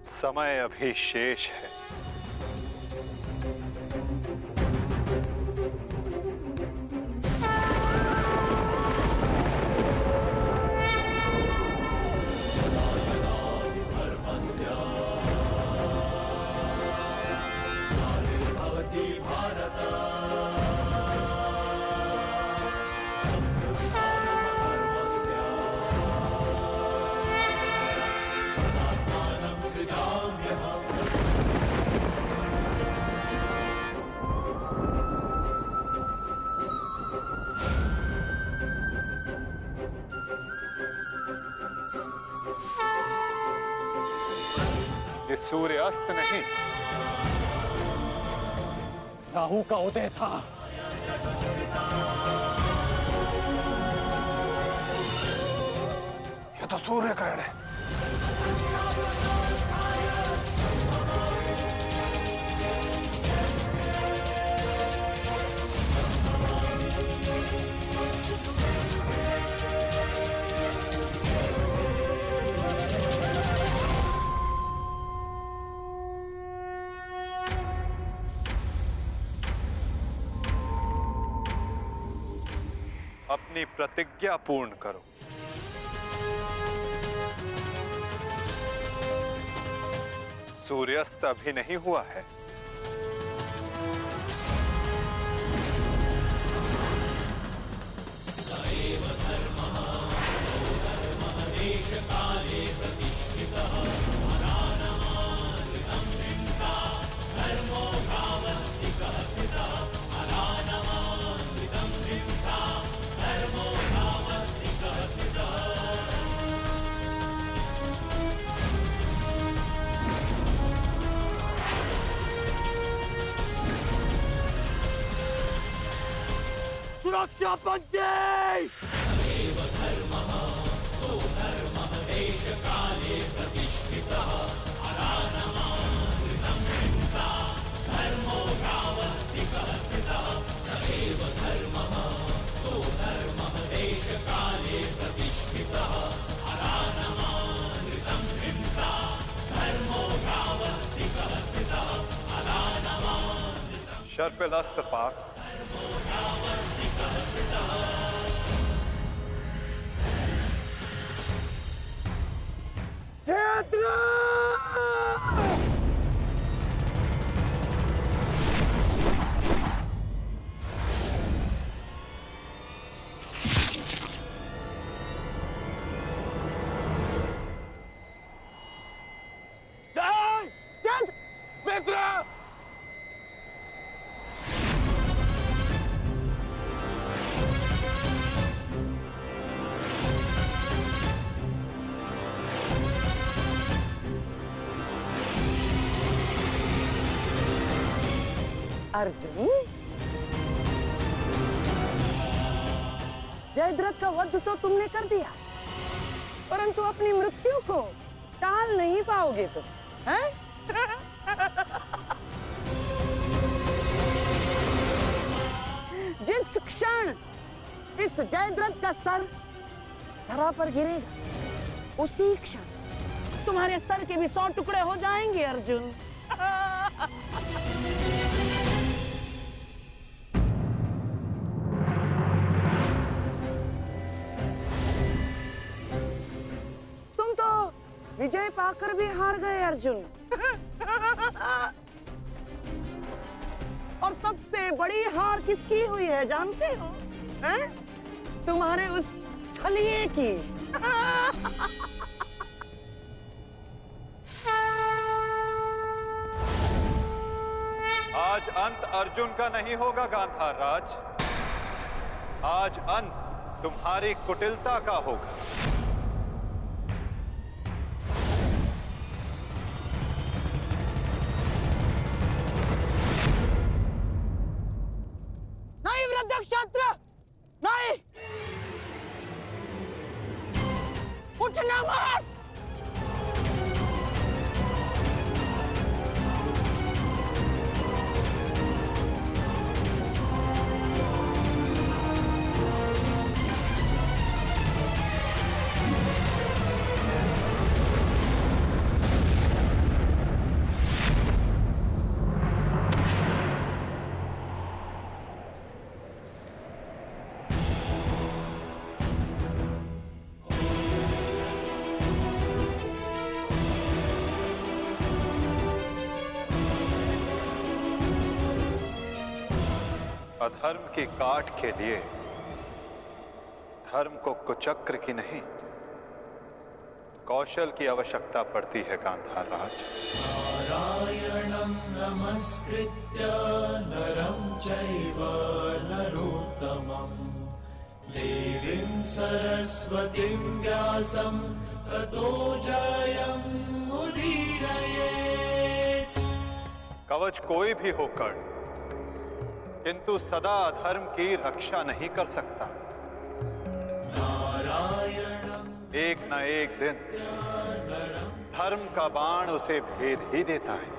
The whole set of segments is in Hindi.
समय अभी शेष है। ये सूर्यास्त नहीं, राहु का उदय था। ये तो सूर्य ग्रहण है। अपनी प्रतिज्ञा पूर्ण करो। सूर्यास्त अभी नहीं हुआ है। सुरक्षा पंक्ति! शर्पिलास्त्र पाक। अर्जुन, जयद्रथ का वध तो तुमने कर दिया, परंतु अपनी मृत्यु को टाल नहीं पाओगे तुम, हैं? जिस क्षण इस जयद्रथ का सर धरा पर गिरेगा, उसी क्षण तुम्हारे सर के भी 100 टुकड़े हो जाएंगे अर्जुन। विजय पाकर भी हार गए अर्जुन। और सबसे बड़ी हार किसकी हुई है जानते हो? हैं? तुम्हारे उस छलिए की। आज अंत अर्जुन का नहीं होगा गांधार राज। आज अंत तुम्हारी कुटिलता का होगा। क्षत्र नहीं, उठना मत। अधर्म की काट के लिए धर्म को कुचक्र की नहीं, कौशल की आवश्यकता पड़ती है गांधार राज। नारायणं नमस्कृत्य नरं चैव नरोत्तमं देवीं सरस्वतीं व्यासं ततो जयमुदीरयेत्। कवच कोई भी होकर किंतु सदा अधर्म की रक्षा नहीं कर सकता। एक न एक दिन धर्म का बाण उसे भेद ही देता है।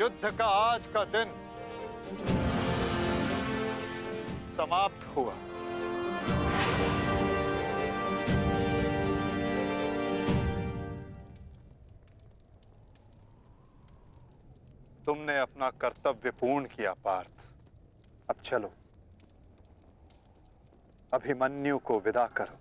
युद्ध का आज का दिन समाप्त हुआ। तुमने अपना कर्तव्य पूर्ण किया पार्थ। अब चलो, अभिमन्यु को विदा करो।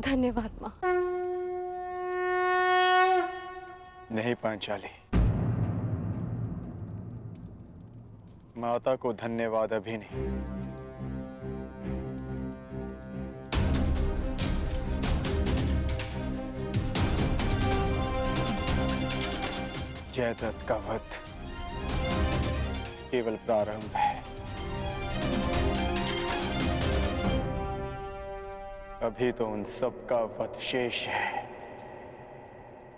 धन्यवाद माँ। नहीं पांचाली, माता को धन्यवाद अभी नहीं। जयद्रथ का वध केवल प्रारंभ है। अभी तो उन सब का वध शेष है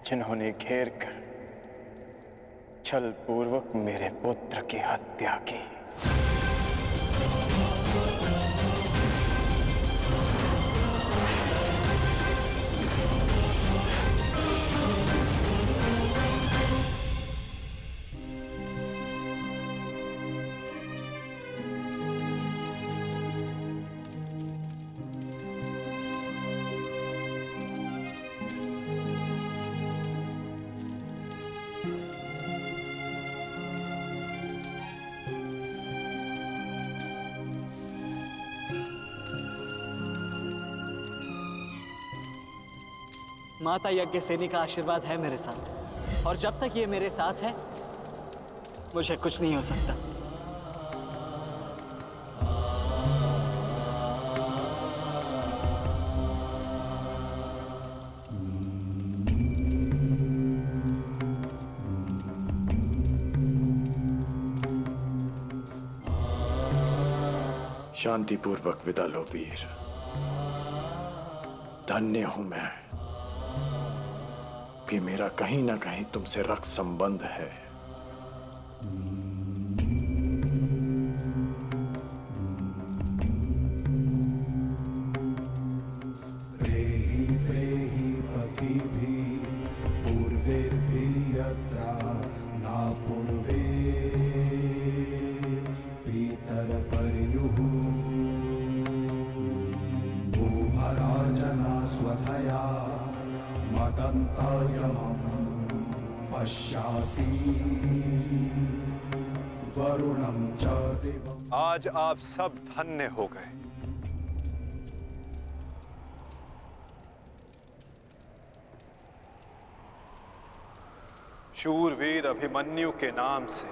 जिन्होंने घेर कर छल पूर्वक मेरे पुत्र की हत्या की। माता यज्ञ सेनी का आशीर्वाद है मेरे साथ, और जब तक ये मेरे साथ है मुझे कुछ नहीं हो सकता। शांतिपूर्वक विदा लो वीर। धन्य हूं मैं कि मेरा कहीं ना कहीं तुमसे रक्त संबंध है। प्रेहि प्रेहि पतिभिः पूर्वैर्भिः पश्यासि वरुणं च दिवम्। आज आप सब धन्य हो गए। शूरवीर अभिमन्यु के नाम से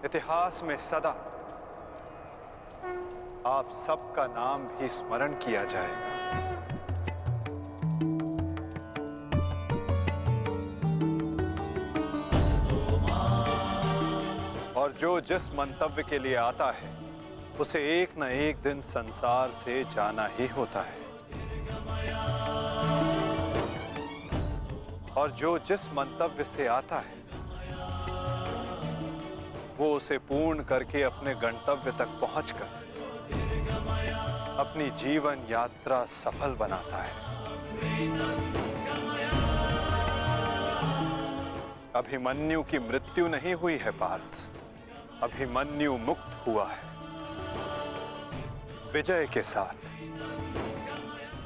इतिहास में सदा आप सबका नाम भी स्मरण किया जाएगा। और जो जिस मंतव्य के लिए आता है उसे एक न एक दिन संसार से जाना ही होता है, और जो जिस मंतव्य से आता है वो उसे पूर्ण करके अपने गंतव्य तक पहुंचकर अपनी जीवन यात्रा सफल बनाता है। अभिमन्यु की मृत्यु नहीं हुई है पार्थ, अभिमन्यु मुक्त हुआ है विजय के साथ,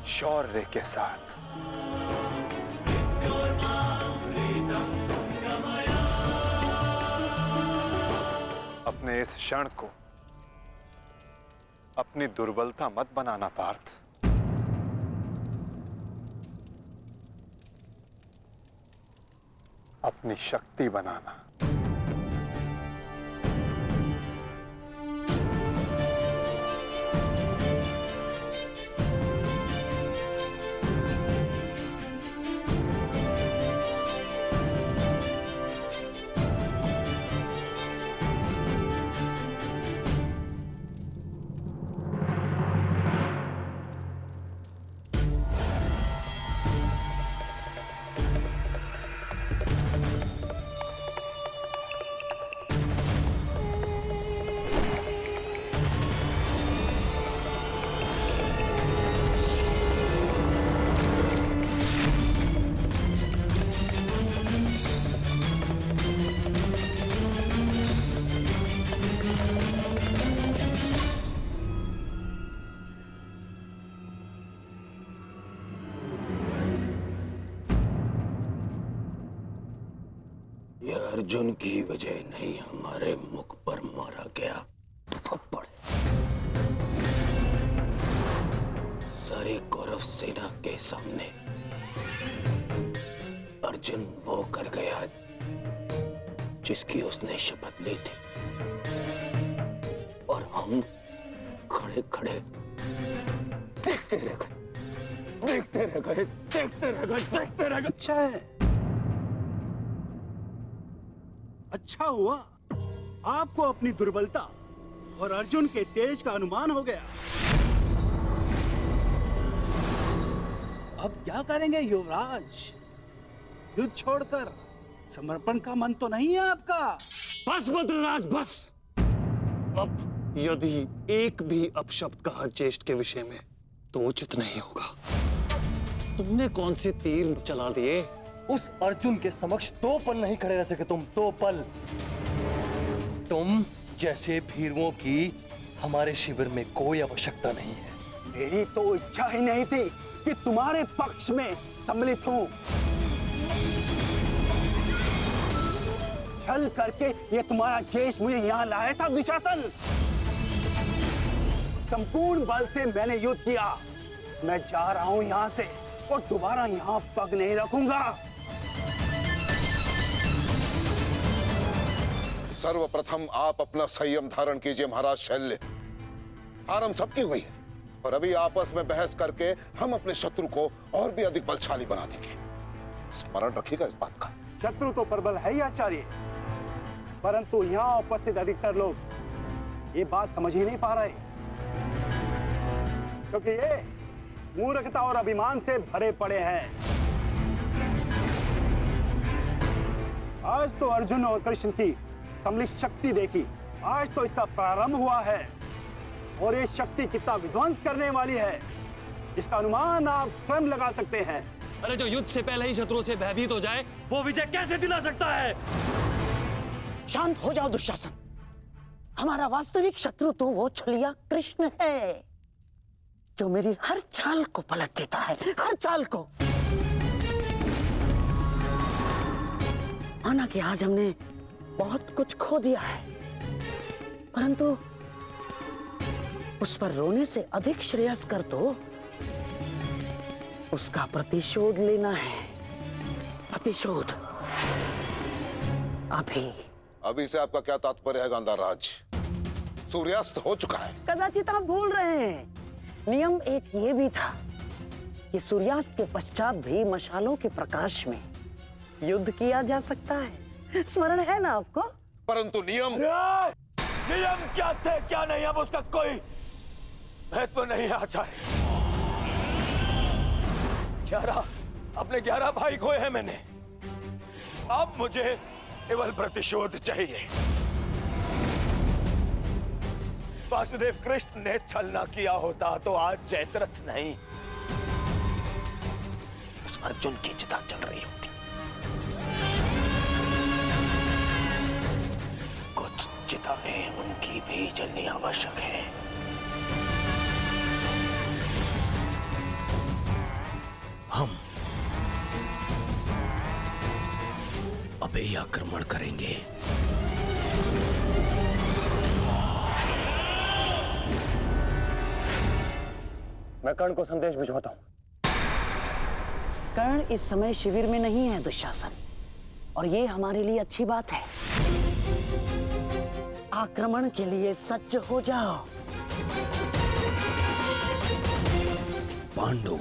शौर्य के साथ। अपने इस क्षण को अपनी दुर्बलता मत बनाना पार्थ। अपनी शक्ति बनाना। अर्जुन की वजह नहीं हमारे मुख पर मारा गया थप्पड़। सारी कौरव सेना के सामने अर्जुन वो कर गया जिसकी उसने शपथ ली थी, और हम खड़े खड़े देखते रह गए, देखते रह गए, देखते रह गए, देखते रह गए। अच्छा है, अच्छा हुआ आपको अपनी दुर्बलता और अर्जुन के तेज का अनुमान हो गया। अब क्या करेंगे युवराज? युद्ध छोड़कर समर्पण का मन तो नहीं है आपका? बस बद्रराज बस। अब यदि एक भी अपशब्द कहा ज्येष्ठ के विषय में तो उचित नहीं होगा। तुमने कौन से तीर चला दिए? उस अर्जुन के समक्ष 2 पल नहीं खड़े रह सके तुम, 2 पल। तुम जैसे भीरुओं की हमारे शिविर में कोई आवश्यकता नहीं है। मेरी तो इच्छा ही नहीं थी कि तुम्हारे पक्ष में सम्मिलित हूं। छल करके ये तुम्हारा जेश मुझे यहाँ लाया था दुशासन। संपूर्ण बल से मैंने युद्ध किया। मैं जा रहा हूं यहाँ से और दोबारा यहाँ पग नहीं रखूंगा। सर्वप्रथम आप अपना संयम धारण कीजिए महाराज शल्य। हार हम सबकी हुई है, और अभी आपस में बहस करके हम अपने शत्रु को और भी अधिक बलशाली बना देंगे। स्मरण रखिएगा इस बात का। शत्रु तो प्रबल है ही आचार्य, परंतु यहाँ उपस्थित अधिकतर लोग ये बात समझ ही नहीं पा रहे, क्योंकि ये मूर्खता और अभिमान से भरे पड़े हैं। आज तो अर्जुन और कृष्ण की सम्मिलित शक्ति देखी, आज तो इसका प्रारंभ हुआ है, और ये शक्ति कितना विध्वंस करने वाली है इसका अनुमान आप स्वयं लगा सकते हैं। अरे जो युद्ध से पहले ही शत्रुओं से भयभीत हो जाए वो विजय कैसे दिला सकता है? शांत हो जाओ दुशासन। हमारा वास्तविक शत्रु तो वो छलिया कृष्ण है, जो मेरी हर चाल को पलट देता है, हर चाल को। माना कि आज हमने बहुत कुछ खो दिया है, परंतु उस पर रोने से अधिक श्रेयस्कर तो उसका प्रतिशोध लेना है। प्रतिशोध अभी से आपका क्या तात्पर्य है गांधार राज? सूर्यास्त हो चुका है। कदाचित आप भूल रहे हैं, नियम एक ये भी था कि सूर्यास्त के पश्चात भी मशालों के प्रकाश में युद्ध किया जा सकता है। स्मरण है ना आपको? परंतु नियम क्या थे क्या नहीं, अब उसका कोई महत्व नहीं है आचार्य। 11 भाई खोए हैं मैंने, अब मुझे केवल प्रतिशोध चाहिए। वासुदेव कृष्ण ने छल न किया होता तो आज जयद्रथ नहीं, उस अर्जुन की चिता चल रही होती। कुछ चिताएं उनकी भी जलनी आवश्यक है। हम अभी आक्रमण करेंगे। मैं कर्ण को संदेश भिजवाता हूं। कर्ण इस समय शिविर में नहीं है दुशासन, और ये हमारे लिए अच्छी बात है। आक्रमण के लिए सज्ज हो जाओ। पांडु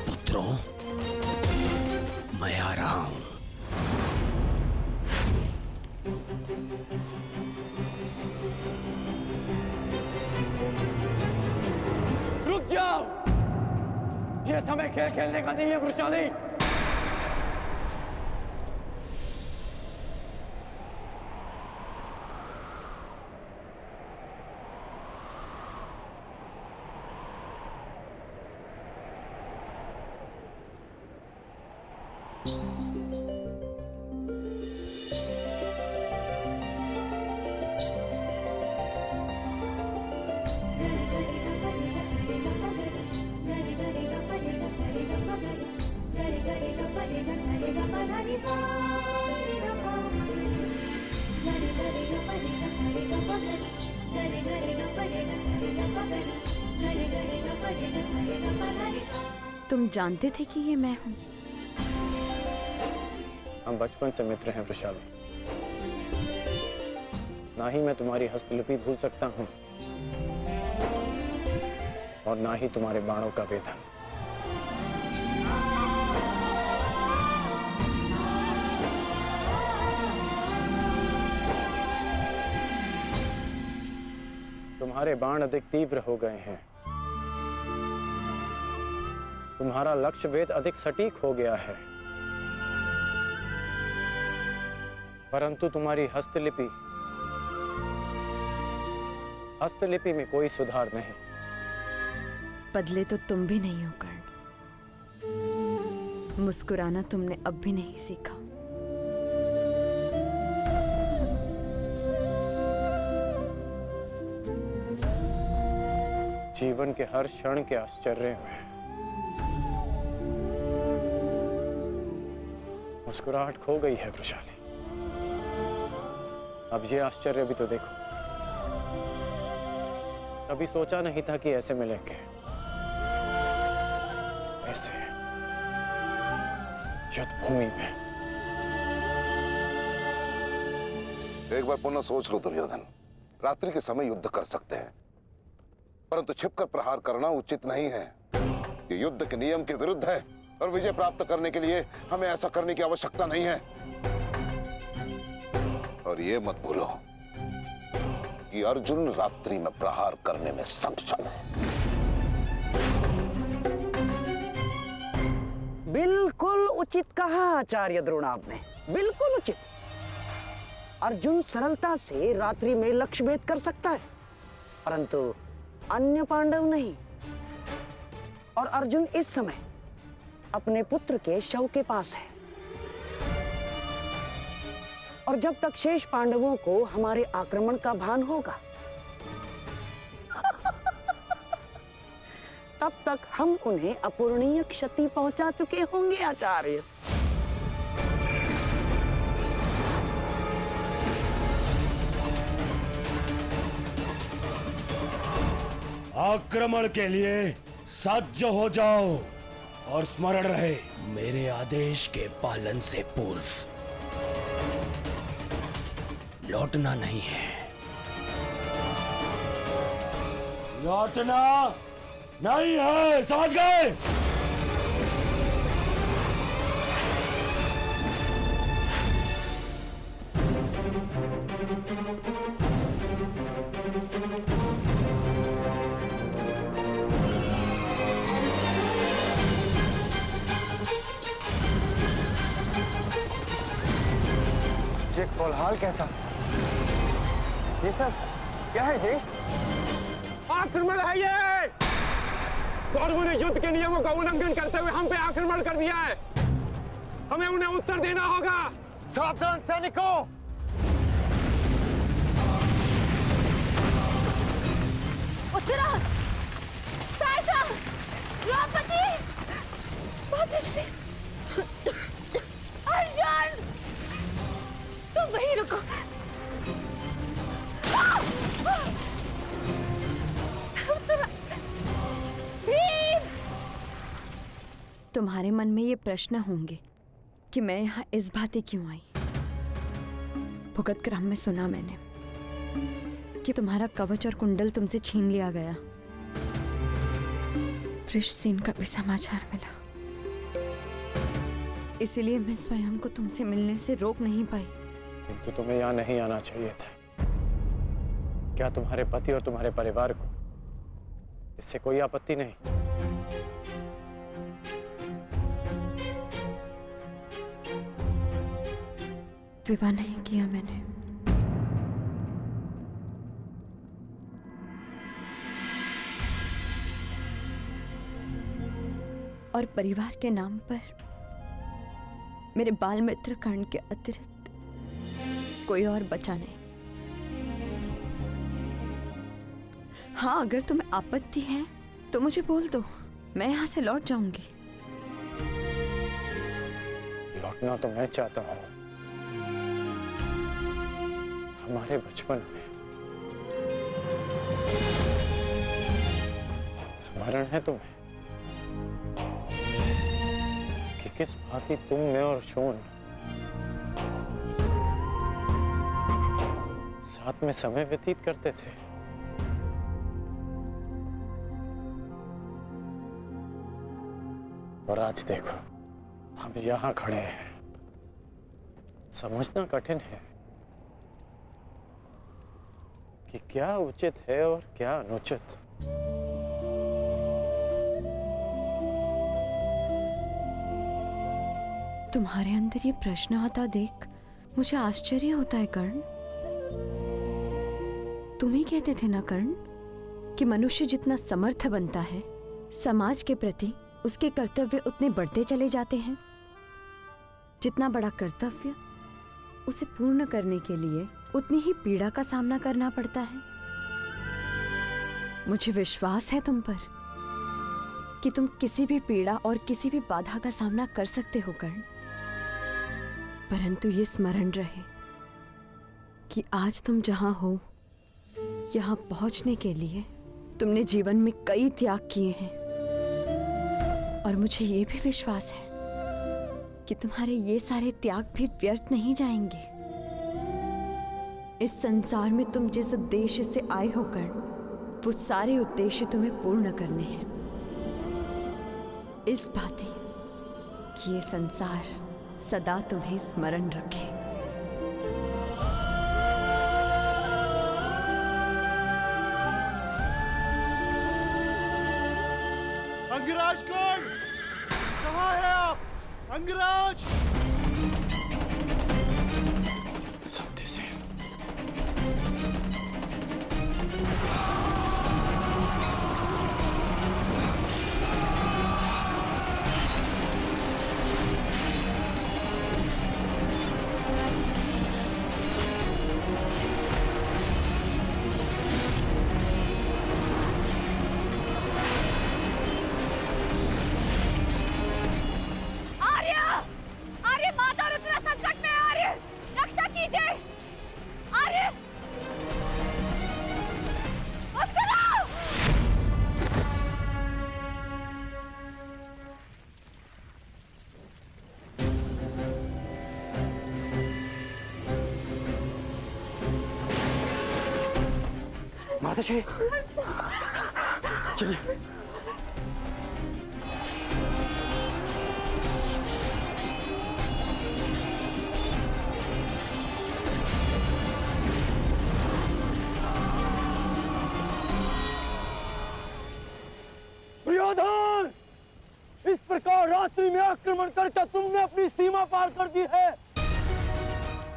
पुत्रों, मैं आ रहा हूं। रुक जाओ, ये समय खेल खेलने का नहीं है वृषाली। तुम जानते थे कि ये मैं हूं? हम बचपन से मित्र हैं वृषाली। ना ही मैं तुम्हारी हस्तलिपि भूल सकता हूं और ना ही तुम्हारे बाणों का वेदन। तुम्हारे बाण अधिक तीव्र हो गए हैं, तुम्हारा लक्ष्य वेद अधिक सटीक हो गया है, परंतु तुम्हारी हस्तलिपि में कोई सुधार नहीं। बदले तो तुम भी नहीं हो कर्ण। मुस्कुराना तुमने अब भी नहीं सीखा। जीवन के हर क्षण के आश्चर्य में मुस्कुराहट खो गई है वृषाली। अब ये आश्चर्य भी तो देखो। कभी सोचा नहीं था कि ऐसे मिलेंगे, ऐसे युद्ध भूमि में। एक बार पुनः सोच लो दुर्योधन, रात्रि के समय युद्ध कर सकते हैं, परंतु छिपकर प्रहार करना उचित नहीं है। ये युद्ध के नियम के विरुद्ध है और विजय प्राप्त करने के लिए हमें ऐसा करने की आवश्यकता नहीं है। और ये मत भूलो कि अर्जुन रात्रि में प्रहार करने में सक्षम है। बिल्कुल उचित कहा आचार्य द्रोण आपने, बिल्कुल उचित। अर्जुन सरलता से रात्रि में लक्ष्य भेद कर सकता है, परंतु अन्य पांडव नहीं। और अर्जुन इस समय अपने पुत्र के शव के पास है, और जब तक शेष पांडवों को हमारे आक्रमण का भान होगा तब तक हम उन्हें अपूरणीय क्षति पहुंचा चुके होंगे आचार्य। आक्रमण के लिए सज्ज हो जाओ और स्मरण रहे मेरे आदेश के पालन से पूर्व लौटना नहीं है। लौटना नहीं है, समझ गए? ये कोलाहल कैसा? ये सब क्या है जी? आक्रमण है ये! कौरवों ने युद्ध के नियमों का उल्लंघन करते हुए हम पे आक्रमण कर दिया है। हमें उन्हें उत्तर देना होगा। सावधान सैनिकों! उत्तरा, साइसा, द्रौपदी, मातश्री, अर्जुन, तुम वहीं रुको। उत्तरा, भीम! तुम्हारे मन में ये प्रश्न होंगे कि मैं यहाँ इस भांति क्यों आई। भुगत क्रम में सुना मैंने कि तुम्हारा कवच और कुंडल तुमसे छीन लिया गया। वृषसेन का भी समाचार मिला, इसीलिए मैं स्वयं को तुमसे मिलने से रोक नहीं पाई। किंतु तुम्हें यहाँ नहीं आना चाहिए था। क्या तुम्हारे पति और तुम्हारे परिवार को इससे कोई आपत्ति नहीं? विवाह नहीं किया मैंने। और परिवार के नाम पर मेरे बाल मित्र कर्ण के अतिरिक्त कोई और बचा नहीं। हाँ, अगर तुम्हें आपत्ति है तो मुझे बोल दो, मैं यहां से लौट जाऊंगी। लौटना तो मैं चाहता हूं। हमारे बचपन में स्मरण है तुम्हें कि किस भांति तुम, मैं और शोन साथ में समय व्यतीत करते थे। और आज देखो, हम यहां खड़े हैं। समझना कठिन है कि क्या उचित है और क्या अनुचित। तुम्हारे अंदर ये प्रश्न आता देख मुझे आश्चर्य होता है कर्ण। तुम ही कहते थे ना कर्ण कि मनुष्य जितना समर्थ बनता है, समाज के प्रति उसके कर्तव्य उतने बढ़ते चले जाते हैं। जितना बड़ा कर्तव्य, उसे पूर्ण करने के लिए उतनी ही पीड़ा का सामना करना पड़ता है। मुझे विश्वास है तुम पर कि तुम किसी भी पीड़ा और किसी भी बाधा का सामना कर सकते हो कर्ण। परंतु ये स्मरण रहे कि आज तुम जहां हो, यहां पहुंचने के लिए तुमने जीवन में कई त्याग किए हैं। और मुझे ये भी विश्वास है कि तुम्हारे ये सारे त्याग भी व्यर्थ नहीं जाएंगे। इस संसार में तुम जिस उद्देश्य से आए हो कर्ण, वो सारे उद्देश्य तुम्हें पूर्ण करने हैं। इस भांति कि ये संसार सदा तुम्हें स्मरण रखे। अंगराज कौन? कहाँ है आप? अंगराज! सत्य से माताश्री चलिए। दुर्योधन, इस प्रकार रात्रि में आक्रमण करके तुमने अपनी सीमा पार कर दी है।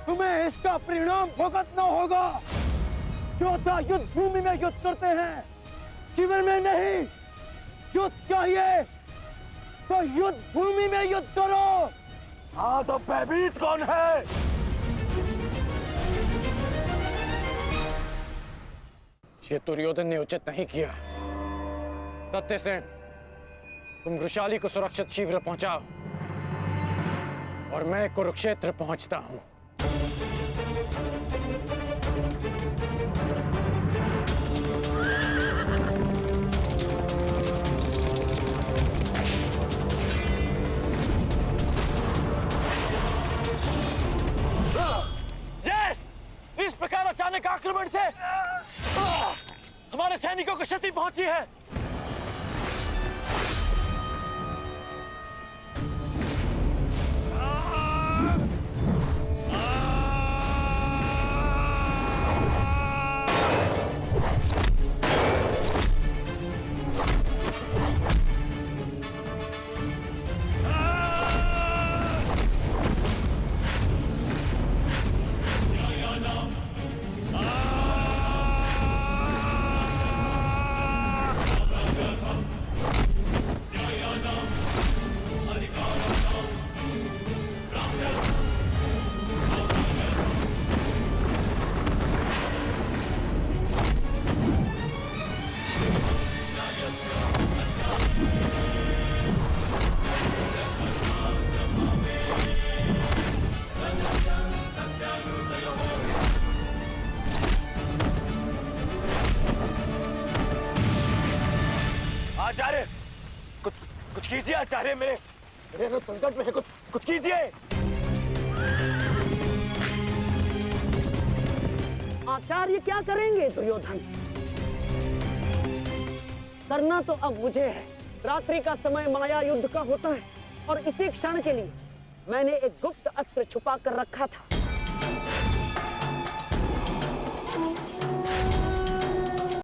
तुम्हें इसका परिणाम भुगतना होगा। योद्धा युद्ध भूमि में युद्ध करते हैं, शिविर में नहीं। युद्ध चाहिए तो युद्ध भूमि में युद्ध करो। हाँ तो भयभीत कौन है? ये दुर्योधन ने उचित नहीं किया। सत्यसेन, तुम वृषाली को सुरक्षित शिविर पहुंचाओ और मैं कुरुक्षेत्र पहुंचता हूं। इस प्रकार अचानक आक्रमण से हमारे सैनिकों को क्षति पहुंची है। आचार्य, कुछ कीजिए आचार्य, मेरे तो संकट में है, कुछ कीजिए। आचार्य क्या करेंगे दुर्योधन? करना तो अब मुझे है। रात्रि का समय माया युद्ध का होता है और इसी क्षण के लिए मैंने एक गुप्त अस्त्र छुपा कर रखा था।